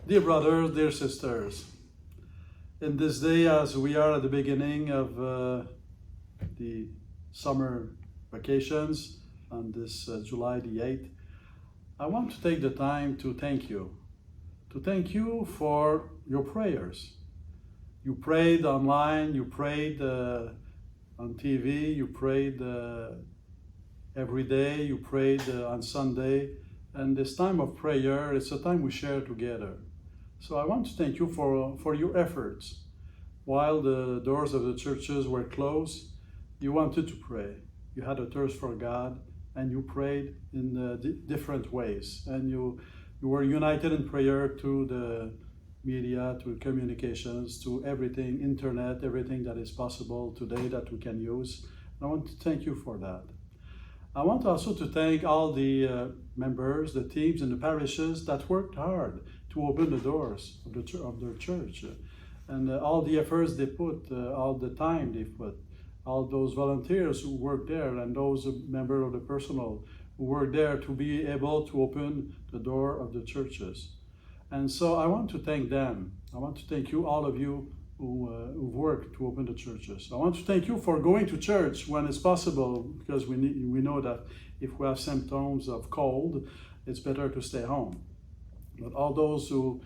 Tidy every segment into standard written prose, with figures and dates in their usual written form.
Dear brothers, dear sisters, in this day as we are at the beginning of the summer vacations on this July the 8th, I want to take the time to thank you. To thank you for your prayers. You prayed online, you prayed on TV, you prayed every day, you prayed on Sunday, and this time of prayer, it's a time we share together. So I want to thank you for your efforts. While the doors of the churches were closed, you wanted to pray. You had a thirst for God, and you prayed in different ways. And you were united in prayer to the media, to communications, to everything, internet, everything that is possible today that we can use. And I want to thank you for that. I want also to thank all the members, the teams and the parishes that worked hard to open the doors of their church. And all the efforts they put, all the time they put, all those volunteers who worked there and those members of the personnel who worked there to be able to open the door of the churches. And so I want to thank them. I want to thank you, all of you who worked to open the churches. I want to thank you for going to church when it's possible, because we know that if we have symptoms of cold, it's better to stay home. But all those who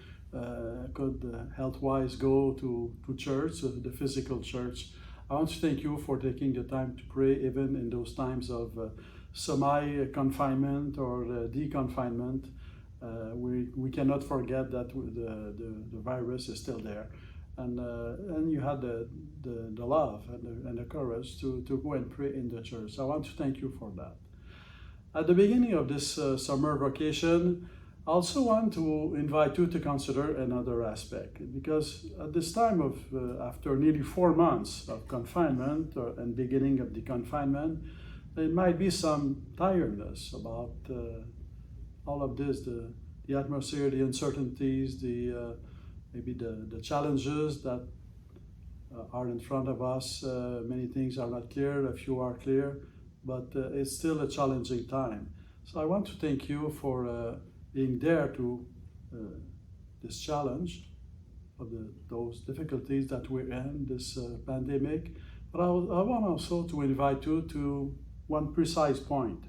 could health-wise go to church, the physical church, I want to thank you for taking the time to pray even in those times of semi-confinement or deconfinement. We cannot forget that the virus is still there. And you had the love and the courage to go and pray in the church. I want to thank you for that. At the beginning of this summer vacation, I also want to invite you to consider another aspect, because at this time of after nearly 4 months of confinement and beginning of the confinement, there might be some tiredness about all of this, the atmosphere, the uncertainties, maybe the challenges that are in front of us. Many things are not clear, a few are clear, but it's still a challenging time. So I want to thank you for being there to this challenge of those difficulties that we're in, this pandemic. But I want also to invite you to one precise point,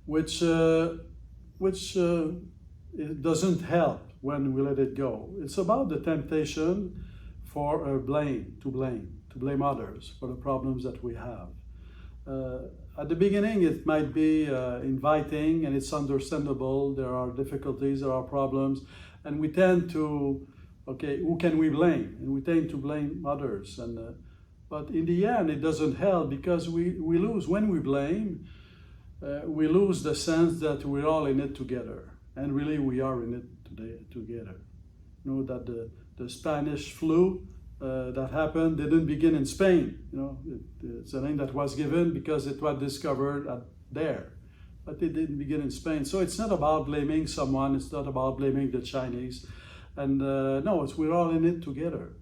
which it doesn't help when we let it go. It's about the temptation for to blame others for the problems that we have. At the beginning, it might be inviting, and it's understandable. There are difficulties, there are problems, and we tend to, okay, who can we blame? And we tend to blame others. But in the end, it doesn't help, because we lose, when we blame, we lose the sense that we're all in it together. And really, we are in it together. You know that the Spanish flu that happened didn't begin in Spain. You know, it's a name that was given because it was discovered there, but it didn't begin in Spain. So it's not about blaming someone. It's not about blaming the Chinese, and no, we're all in it together.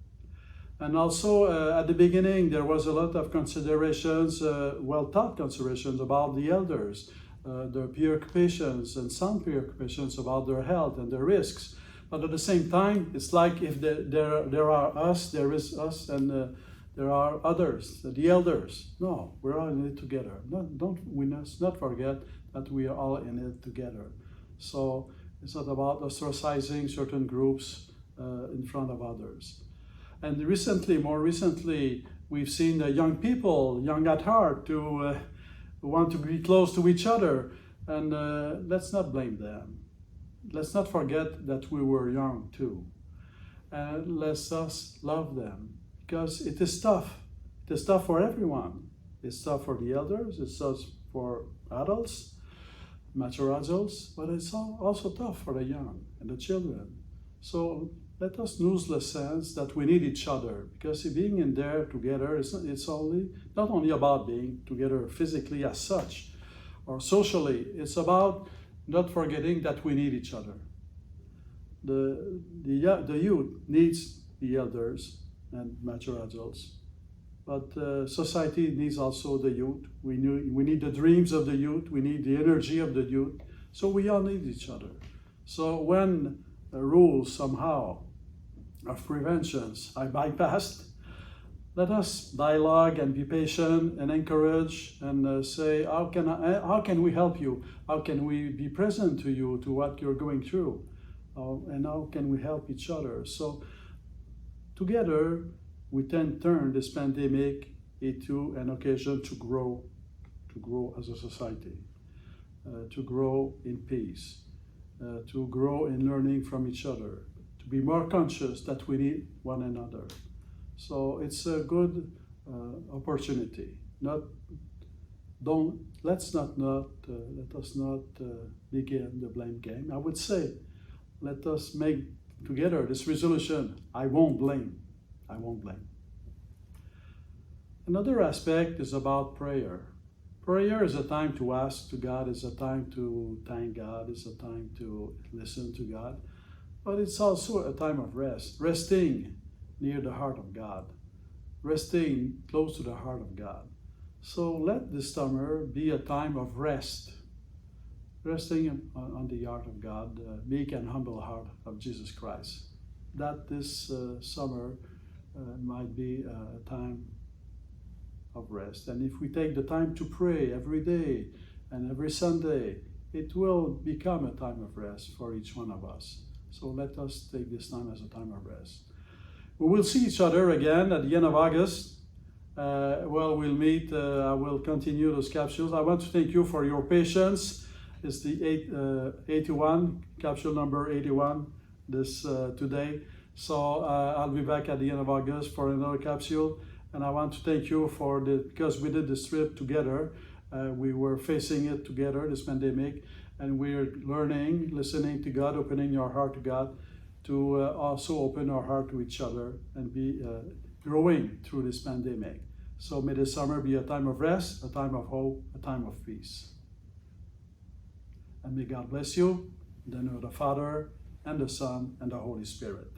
And also at the beginning, there was a lot of considerations, well-thought considerations about the elders, their preoccupations and some preoccupations about their health and their risks. But at the same time, it's like if there are us, there is us, and there are others, the elders. No, we're all in it together. We must not forget that we are all in it together. So it's not about ostracizing certain groups in front of others. And more recently, we've seen the young people, young at heart, who want to be close to each other, and let's not blame them. Let's not forget that we were young too. And let's us love them, because it is tough. It is tough for everyone. It's tough for the elders, it's tough for adults, mature adults, but it's also tough for the young and the children. So let us lose the sense that we need each other, because being in there together, it's not only about being together physically as such or socially, it's about not forgetting that we need each other. The youth needs the elders and mature adults, but society needs also the youth. We need the dreams of the youth, we need the energy of the youth, so we all need each other. So when rules somehow of preventions I bypassed. Let us dialogue and be patient and encourage and say, how can we help you? How can we be present to you, to what you're going through? And how can we help each other? So together, we can turn this pandemic into an occasion to grow as a society, to grow in peace, to grow in learning from each other, to be more conscious that we need one another. So it's a good opportunity. Let us not begin the blame game. I would say, let us make together this resolution: I won't blame. I won't blame. Another aspect is about prayer. Prayer is a time to ask to God, is a time to thank God, is a time to listen to God, but it's also a time of rest, resting near the heart of God, resting close to the heart of God. So let this summer be a time of rest, resting on the heart of God, meek and humble heart of Jesus Christ. That this summer might be a time of rest. And if we take the time to pray every day and every Sunday, it will become a time of rest for each one of us. So let us take this time as a time of rest. We will see each other again at the end of August. We'll meet. I will continue those capsules. I want to thank you for your patience. It's the 81, capsule number 81 today. So I'll be back at the end of August for another capsule. And I want to thank you because we did this trip together. We were facing it together, this pandemic, and we're learning, listening to God, opening your heart to God, to also open our heart to each other and be growing through this pandemic. So may this summer be a time of rest, a time of hope, a time of peace. And may God bless you in the name of the Father, and the Son, and the Holy Spirit.